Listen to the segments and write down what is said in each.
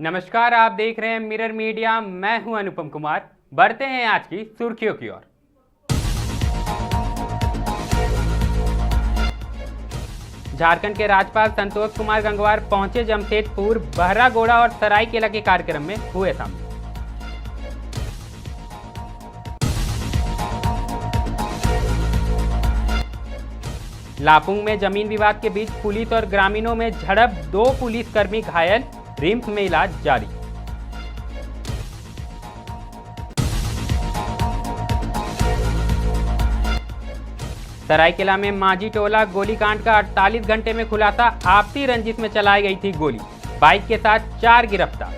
नमस्कार, आप देख रहे हैं मिरर मीडिया। मैं हूं अनुपम कुमार। बढ़ते हैं आज की सुर्खियों की ओर। झारखंड के राज्यपाल संतोष कुमार गंगवार पहुंचे जमशेदपुर। बहरागोड़ा और सरायकेला के कार्यक्रम में हुए शामिल। लापुंग में जमीन विवाद के बीच पुलिस और ग्रामीणों में झड़प, 2 पुलिसकर्मी घायल, रिम्स में इलाज जारी। सरायकेला में मांझी टोला गोलीकांड का 48 घंटे में खुलासा, आपसी रंजिश में चलाई गई थी गोली, बाइक के साथ 4 गिरफ्तार।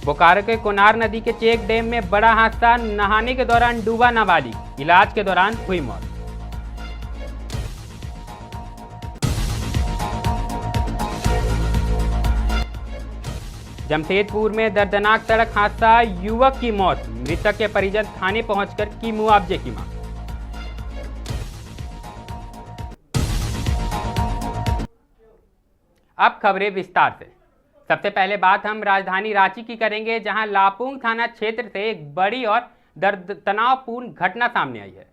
बोकारो के कोनार नदी के चेक डैम में बड़ा हादसा, नहाने के दौरान डूबा नाबालिग, इलाज के दौरान हुई मौत। जमशेदपुर में दर्दनाक सड़क हादसा, युवक की मौत, मृतक के परिजन थाने पहुंचकर की मुआवजे की मांग। अब खबरें विस्तार से। सबसे पहले बात हम राजधानी रांची की करेंगे, जहां लापुंग थाना क्षेत्र से एक बड़ी और तनावपूर्ण घटना सामने आई है।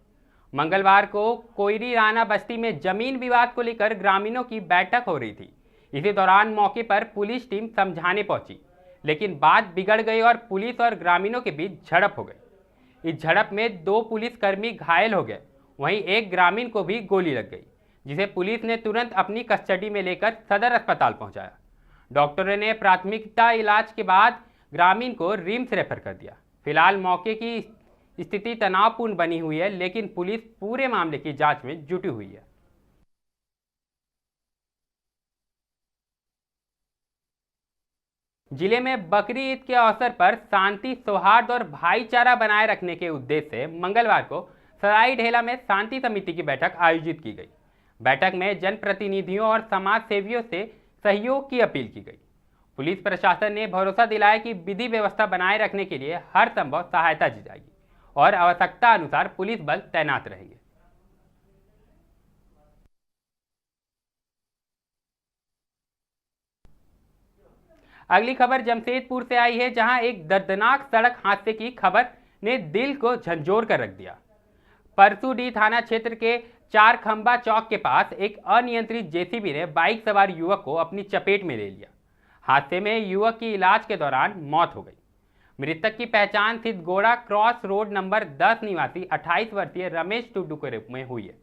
मंगलवार को कोयरी राना बस्ती में जमीन विवाद को लेकर ग्रामीणों की बैठक हो रही थी। इसी दौरान मौके पर पुलिस टीम समझाने पहुंची, लेकिन बात बिगड़ गई और पुलिस और ग्रामीणों के बीच झड़प हो गई। इस झड़प में 2 पुलिसकर्मी घायल हो गए, वहीं एक ग्रामीण को भी गोली लग गई, जिसे पुलिस ने तुरंत अपनी कस्टडी में लेकर सदर अस्पताल पहुंचाया। डॉक्टरों ने प्राथमिकता इलाज के बाद ग्रामीण को रिम्स रेफर कर दिया। फिलहाल मौके की स्थिति तनावपूर्ण बनी हुई है, लेकिन पुलिस पूरे मामले की जांच में जुटी हुई है। जिले में बकरी ईद के अवसर पर शांति, सौहार्द और भाईचारा बनाए रखने के उद्देश्य से मंगलवार को सरायढेला में शांति समिति की बैठक आयोजित की गई। बैठक में जनप्रतिनिधियों और समाज सेवियों से सहयोग की अपील की गई। पुलिस प्रशासन ने भरोसा दिलाया कि विधि व्यवस्था बनाए रखने के लिए हर संभव सहायता दी जाएगी और आवश्यकता अनुसार पुलिस बल तैनात रहेंगे। अगली खबर जमशेदपुर से आई है, जहां एक दर्दनाक सड़क हादसे की खबर ने दिल को झंझोर कर रख दिया। परसूडी थाना क्षेत्र के 4 खंबा चौक के पास एक अनियंत्रित जेसीबी ने बाइक सवार युवक को अपनी चपेट में ले लिया। हादसे में युवक की इलाज के दौरान मौत हो गई। मृतक की पहचान सिद्धगोड़ा क्रॉस रोड नंबर 10 निवासी 28 वर्षीय रमेश टुड्डू के रूप में हुई है।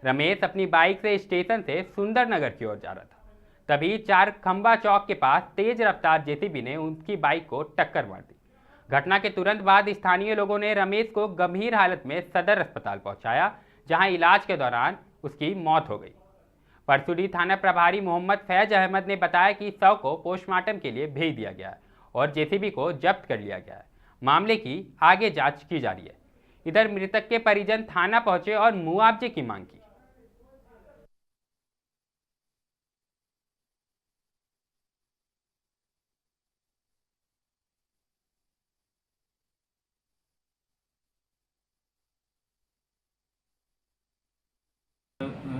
रमेश अपनी बाइक से स्टेशन से सुंदरनगर की ओर जा रहा था, तभी 4 खंबा चौक के पास तेज रफ्तार जेसीबी ने उनकी बाइक को टक्कर मार दी। घटना के तुरंत बाद स्थानीय लोगों ने रमेश को गंभीर हालत में सदर अस्पताल पहुंचाया, जहां इलाज के दौरान उसकी मौत हो गई। परसुडी थाना प्रभारी मोहम्मद फैज अहमद ने बताया कि शव को पोस्टमार्टम के लिए भेज दिया गया है और जेसीबी को जब्त कर लिया गया है। मामले की आगे जांच की जा रही है। इधर मृतक के परिजन थाना पहुंचे और मुआवजे की मांग की।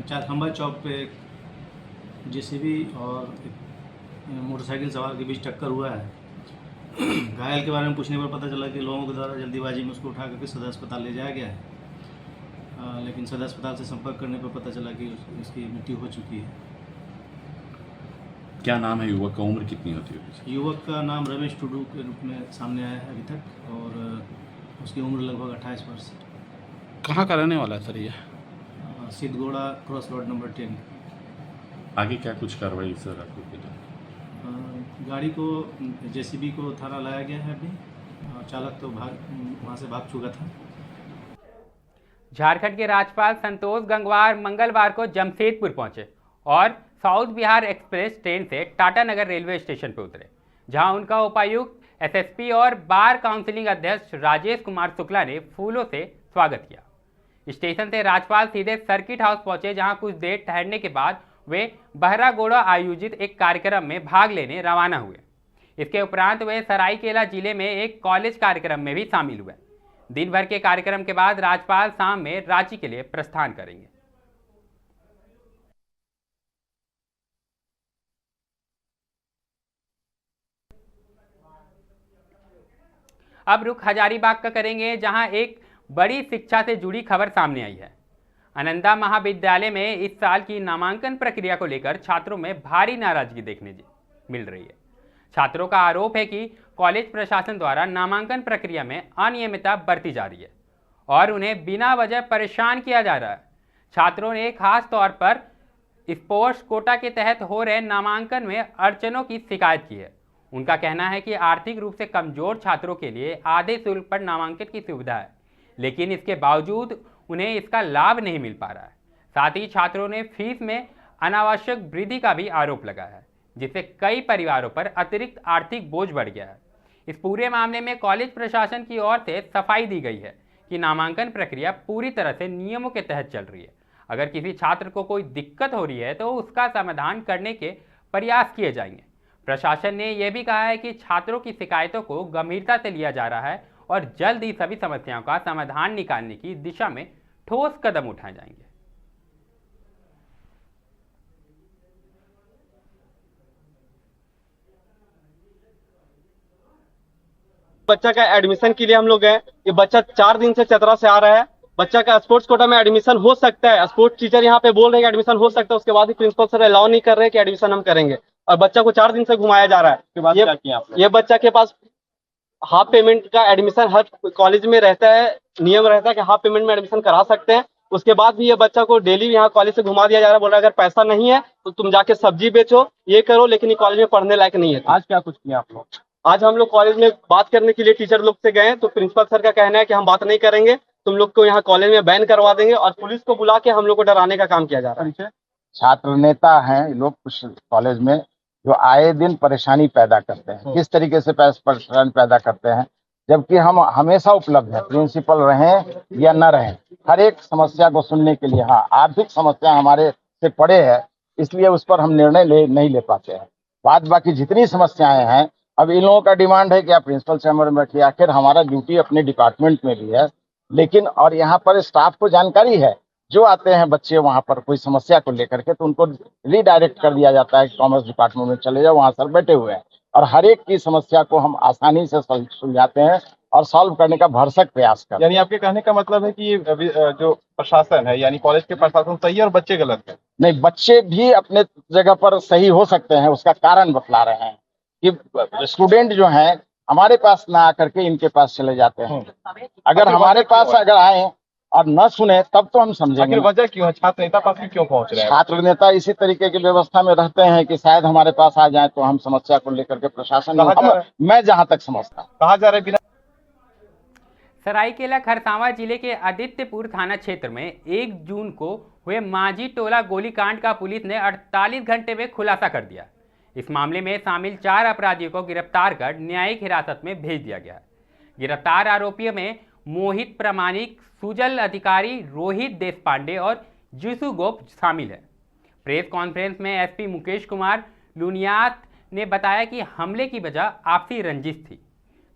चारखंबा चौक पे एक जेसीबी और एक मोटरसाइकिल सवार के बीच टक्कर हुआ है। घायल के बारे में पूछने पर पता चला कि लोगों के द्वारा जल्दीबाजी में उसको उठा करके सदर अस्पताल ले जाया गया है, लेकिन सदर अस्पताल से संपर्क करने पर पता चला कि उसकी मृत्यु हो चुकी है। क्या नाम है युवक का, उम्र कितनी होती है? युवक का नाम रमेश टुड्डू के रूप में सामने आया है अभी तक, और उसकी उम्र लगभग 28 वर्ष। कहाँ का रहने वाला है सर ये? Sidhgora cross road number 10। आगे क्या कुछ कार्रवाई सर आपको की जाए? गाड़ी को जेसीबी को थाना लाया गया है अभी, चालक तो वहाँ से भाग चुका था। झारखंड के राज्यपाल संतोष गंगवार मंगलवार को जमशेदपुर पहुंचे और साउथ बिहार एक्सप्रेस ट्रेन से टाटानगर रेलवे स्टेशन पर उतरे, जहां उनका उपायुक्त, एसएसपी और बार काउंसिलिंग अध्यक्ष राजेश कुमार शुक्ला ने फूलों से स्वागत किया। स्टेशन से राज्यपाल सीधे सर्किट हाउस पहुंचे, जहां कुछ देर ठहरने के बाद वे बहरागोड़ा आयोजित एक कार्यक्रम में भाग लेने रवाना हुए। इसके उपरांत वे सरायकेला जिले में एक कॉलेज कार्यक्रम में भी शामिल हुए। दिन भर के कार्यक्रम के बाद राज्यपाल शाम में रांची के लिए प्रस्थान करेंगे। अब रुख हजारीबाग का करेंगे, जहां एक बड़ी शिक्षा से जुड़ी खबर सामने आई है। आनंदा महाविद्यालय में इस साल की नामांकन प्रक्रिया को लेकर छात्रों में भारी नाराजगी देखने मिल रही है। छात्रों का आरोप है कि कॉलेज प्रशासन द्वारा नामांकन प्रक्रिया में अनियमितता बरती जा रही है और उन्हें बिना वजह परेशान किया जा रहा है। छात्रों ने खास तौर पर स्पोर्ट्स कोटा के तहत हो रहे नामांकन में अड़चनों की शिकायत की है। उनका कहना है कि आर्थिक रूप से कमजोर छात्रों के लिए आधे शुल्क पर नामांकन की सुविधा है, लेकिन इसके बावजूद उन्हें इसका लाभ नहीं मिल पा रहा है। साथ ही छात्रों ने फीस में अनावश्यक वृद्धि का भी आरोप लगाया है, जिससे कई परिवारों पर अतिरिक्त आर्थिक बोझ बढ़ गया है। इस पूरे मामले में कॉलेज प्रशासन की ओर से सफाई दी गई है कि नामांकन प्रक्रिया पूरी तरह से नियमों के तहत चल रही है। अगर किसी छात्र को कोई दिक्कत हो रही है तो उसका समाधान करने के प्रयास किए जाएंगे। प्रशासन ने यह भी कहा है कि छात्रों की शिकायतों को गंभीरता से लिया जा रहा है और जल्द ही सभी समस्याओं का समाधान निकालने की दिशा में ठोस कदम उठाए जाएंगे। बच्चा का एडमिशन के लिए हम लोग गए। ये बच्चा 4 दिन से चतरा से आ रहा है। बच्चा का स्पोर्ट्स कोटा में एडमिशन हो सकता है, स्पोर्ट्स टीचर यहाँ पे बोल रहे हैं कि एडमिशन हो सकता है, उसके बाद ही प्रिंसिपल सर अलाउ नहीं कर रहे कि एडमिशन हम करेंगे और बच्चा को 4 दिन से घुमाया जा रहा है। ये बच्चा के पास हाफ पेमेंट का एडमिशन हर कॉलेज में रहता है, नियम रहता है कि हाफ पेमेंट में एडमिशन करा सकते हैं। उसके बाद भी ये बच्चा को डेली यहाँ कॉलेज से घुमा दिया जा रहा है। बोल रहा है अगर पैसा नहीं है तो तुम जाके सब्जी बेचो, ये करो, लेकिन ये कॉलेज में पढ़ने लायक नहीं है। आज क्या कुछ किया आप लोग? आज हम लोग कॉलेज में बात करने के लिए टीचर लोग से गए, तो प्रिंसिपल सर का कहना है कि हम बात नहीं करेंगे, तुम लोग को यहाँ कॉलेज में बैन करवा देंगे और पुलिस को बुला के हम लोग को डराने का काम किया जा रहा है। छात्र नेता हैं लोग कुछ कॉलेज में जो आए दिन परेशानी पैदा करते हैं। किस तरीके से परेशानी पैदा करते हैं, जबकि हम हमेशा उपलब्ध हैं, प्रिंसिपल रहें या न रहें, हर एक समस्या को सुनने के लिए। हाँ, आर्थिक समस्या हमारे से पड़े है, इसलिए उस पर हम निर्णय नहीं ले पाते हैं। बाकी जितनी समस्याएं हैं, अब इन लोगों का डिमांड है कि आप प्रिंसिपल चैम्बर में बैठिए। आखिर हमारा ड्यूटी अपने डिपार्टमेंट में भी है, लेकिन और यहाँ पर स्टाफ को जानकारी है, जो आते हैं बच्चे वहाँ पर कोई समस्या को लेकर के, तो उनको रीडायरेक्ट कर दिया जाता है कि कॉमर्स डिपार्टमेंट में चले जाओ, वहाँ सर बैठे हुए हैं और हर एक की समस्या को हम आसानी से सुलझाते हैं और सॉल्व करने का भरसक प्रयास करते हैं। यानी आपके कहने का मतलब है कि जो प्रशासन है, यानी कॉलेज के प्रशासन सही है और बच्चे गलत है? नहीं, बच्चे भी अपने जगह पर सही हो सकते हैं। उसका कारण बतला रहे हैं कि स्टूडेंट जो हैं हमारे पास ना आकर के इनके पास चले जाते हैं। अगर हमारे पास अगर आए और न सुने तब तो हम समझेंगे। आखिर वजह क्यों है? छात्र नेता पास भी क्यों पहुंच रहे हैं? छात्र नेता इसी तरीके की व्यवस्था में रहते हैं कि शायद हमारे पास आ जाए तो हम समस्या को लेकर के प्रशासन मैं जहां तक समझता हूँ। कहा जा रहा है बिना सरायकेला खरसावां जिले के आदित्यपुर थाना क्षेत्र में 1 जून को हुए माझी टोला गोलीकांड का पुलिस ने 48 घंटे में खुलासा कर दिया। इस मामले में शामिल 4 अपराधियों को गिरफ्तार कर न्यायिक हिरासत में भेज दिया गया। गिरफ्तार आरोपियों में मोहित प्रमाणिक, सुजल अधिकारी, रोहित देशपांडे और जीसु गोप शामिल है। प्रेस कॉन्फ्रेंस में एसपी मुकेश कुमार लुनियात ने बताया कि हमले की वजह आपसी रंजिश थी।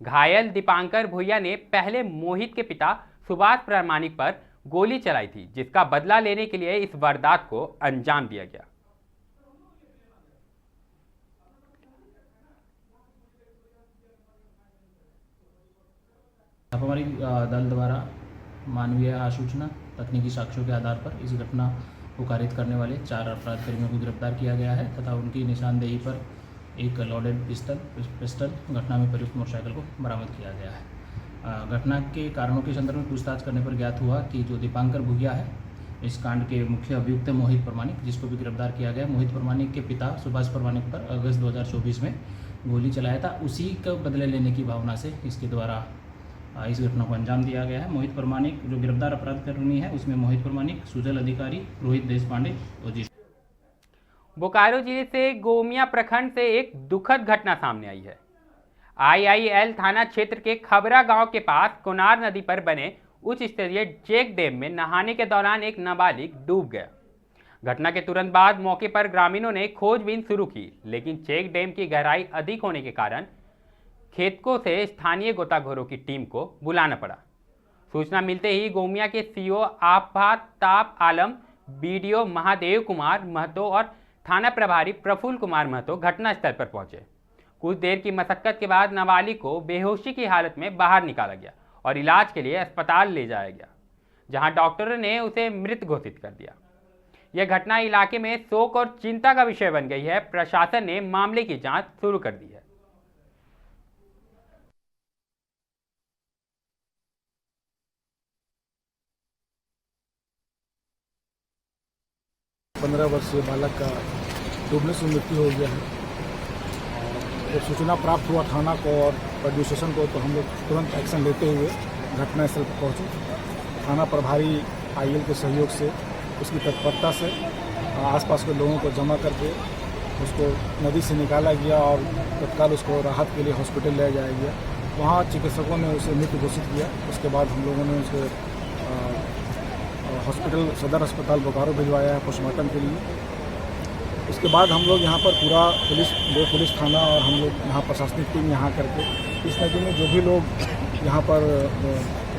घायल दीपांकर भुइया ने पहले मोहित के पिता सुभाष प्रमाणिक पर गोली चलाई थी, जिसका बदला लेने के लिए इस वारदात को अंजाम दिया गया। छापामारी दल द्वारा मानवीय आसूचना तकनीकी साक्ष्यों के आधार पर इस घटना को कारित करने वाले 4 अपराधकर्मियों को गिरफ्तार किया गया है तथा उनकी निशानदेही पर एक लोडेड पिस्टल घटना में प्रयुक्त मोटरसाइकिल को बरामद किया गया है। घटना के कारणों के संदर्भ में पूछताछ करने पर ज्ञात हुआ कि जो दीपांकर भुइया है, इस कांड के मुख्य अभियुक्त मोहित प्रमाणिक, जिसको भी गिरफ्तार किया गया। मोहित प्रमाणिक के पिता सुभाष प्रमाणिक पर अगस्त 2024 में गोली चलाया था। उसी का बदले लेने की भावना से इसके द्वारा इस घटना को अंजाम दिया गया है। मोहित प्रमाणिक जो गिरफ्तार अपराधकर्मी है, उसमें मोहित प्रमाणिक, सुजल अधिकारी, रोहित देशपांडे और जी। बोकारो जिले से गोमिया प्रखंड से एक दुखद घटना सामने आई है। IIL थाना क्षेत्र के खबरा गांव के पास कोनार नदी पर बने उच्च स्तरीय चेक डैम में नहाने के दौरान एक नाबालिग डूब गया। घटना के तुरंत बाद मौके पर ग्रामीणों ने खोजबीन शुरू की, लेकिन चेक डैम की गहराई अधिक होने के कारण खेतकों से स्थानीय गोताखोरों की टीम को बुलाना पड़ा। सूचना मिलते ही गोमिया के CO आफताब आलम, BDO महादेव कुमार महतो और थाना प्रभारी प्रफुल्ल कुमार महतो घटनास्थल पर पहुंचे। कुछ देर की मशक्कत के बाद नाबालिग को बेहोशी की हालत में बाहर निकाला गया और इलाज के लिए अस्पताल ले जाया गया, जहां डॉक्टरों ने उसे मृत घोषित कर दिया। यह घटना इलाके में शोक और चिंता का विषय बन गई है। प्रशासन ने मामले की जांच शुरू कर दी है। 15 वर्षीय बालक का डूबने से मृत्यु हो गया है। और जब सूचना प्राप्त हुआ थाना को और एडमिनिस्ट्रेशन को, तो हम लोग तुरंत एक्शन लेते हुए घटनास्थल पर पहुँचे। थाना प्रभारी आईएल के सहयोग से, उसकी तत्परता से आसपास के लोगों को जमा करके उसको नदी से निकाला गया और तत्काल उसको राहत के लिए हॉस्पिटल ले जाया गया। वहाँ चिकित्सकों ने उसे मृत घोषित किया। उसके बाद हम लोगों ने उसे हॉस्पिटल सदर अस्पताल बोकारो भिजवाया है पोस्टमार्टम के लिए। उसके बाद हम लोग यहाँ पर पूरा पुलिस थाना और हम लोग यहाँ प्रशासनिक टीम यहाँ करके इस नदी में जो भी लोग यहाँ पर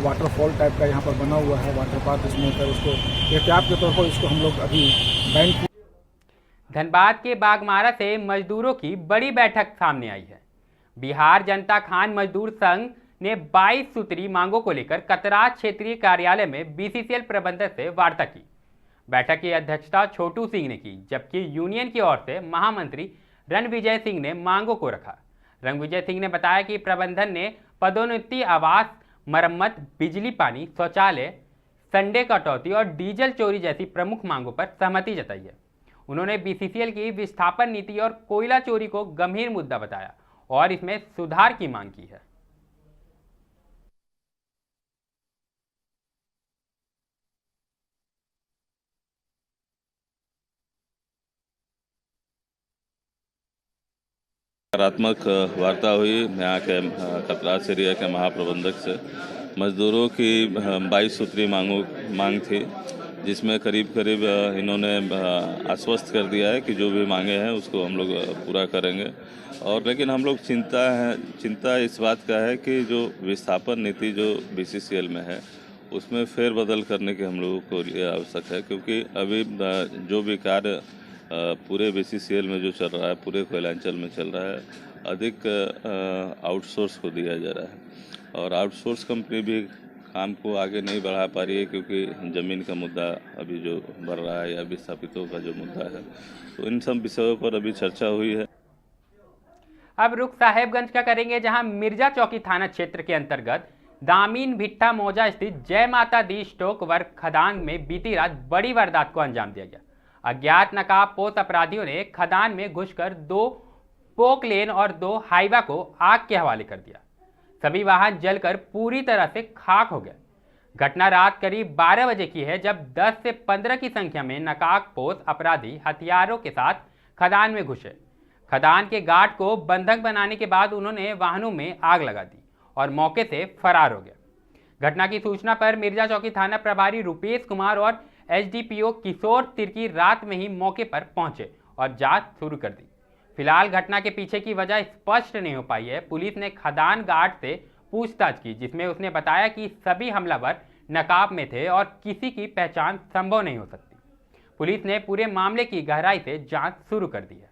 वाटरफॉल टाइप का यहाँ पर बना हुआ है, वाटर पार्क, इसमें कर उसको एहतियात के तौर पर इसको हम लोग अभी बैंक। धनबाद के बागमारा से मजदूरों की बड़ी बैठक सामने आई है। बिहार जनता खान मजदूर संघ ने 22 सूत्री मांगों को लेकर कतरात क्षेत्रीय कार्यालय में बीसीसीएल प्रबंधक से वार्ता की। बैठक की अध्यक्षता छोटू सिंह ने की, जबकि यूनियन की ओर से महामंत्री रणविजय सिंह ने मांगों को रखा। रणविजय सिंह ने बताया कि प्रबंधन ने पदोन्नति, आवास, मरम्मत, बिजली पानी, शौचालय, संडे कटौती और डीजल चोरी जैसी प्रमुख मांगों पर सहमति जताई है। उन्होंने बीसीसीएल की विस्थापन नीति और कोयला चोरी को गंभीर मुद्दा बताया और इसमें सुधार की मांग की है। सकारात्मक वार्ता हुई यहाँ के कतरात एरिया के महाप्रबंधक से। मजदूरों की 22 सूत्री मांग थी, जिसमें करीब इन्होंने आश्वस्त कर दिया है कि जो भी मांगे हैं उसको हम लोग पूरा करेंगे। और लेकिन हम लोग चिंता इस बात का है कि जो विस्थापन नीति जो बीसीसीएल में है उसमें फेरबदल करने की हम लोगों को लिए आवश्यक है, क्योंकि अभी जो भी कार्य पूरे बीसीसीएल में जो चल रहा है, पूरे कोयलांचल में चल रहा है, अधिक आउटसोर्स को दिया जा रहा है और आउटसोर्स कंपनी भी काम को आगे नहीं बढ़ा पा रही है, क्योंकि ज़मीन का मुद्दा अभी जो बढ़ रहा है या विस्थापितों का जो मुद्दा है, तो इन सब विषयों पर अभी चर्चा हुई है। अब रुख साहेबगंज का करेंगे, जहां मिर्जा चौकी थाना क्षेत्र के अंतर्गत दामीन भिट्टा मौजा स्थित जय माता दी स्टोक वर्क खदान में बीती रात बड़ी वारदात को अंजाम दिया गया। अज्ञात नकाबपोश अपराधियों ने खदान में घुसकर 2 पोकलेन और 2 हाइवा को आग के हवाले कर दिया। सभी वाहन जलकर पूरी तरह से खाक हो गए। घटना रात करीब 12 बजे की है, जब 10 से 15 की संख्या में नकाबपोश अपराधी हथियारों के साथ खदान में घुसे। खदान के गार्ड को बंधक बनाने के बाद उन्होंने वाहनों में आग लगा दी और मौके से फरार हो गए। घटना की सूचना पर मिर्जा चौकी थाना प्रभारी रुपेश कुमार और एसडीपीओ किशोर तिर्की रात में ही मौके पर पहुंचे और जांच शुरू कर दी। फिलहाल घटना के पीछे की वजह स्पष्ट नहीं हो पाई है। पुलिस ने खदान गार्ड से पूछताछ की, जिसमें उसने बताया कि सभी हमलावर नकाब में थे और किसी की पहचान संभव नहीं हो सकती। पुलिस ने पूरे मामले की गहराई से जांच शुरू कर दी है।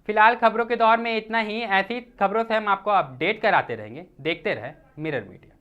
फिलहाल खबरों के दौर में इतना ही। ऐसी खबरों से हम आपको अपडेट कराते रहेंगे। देखते रहे मिरर मीडिया।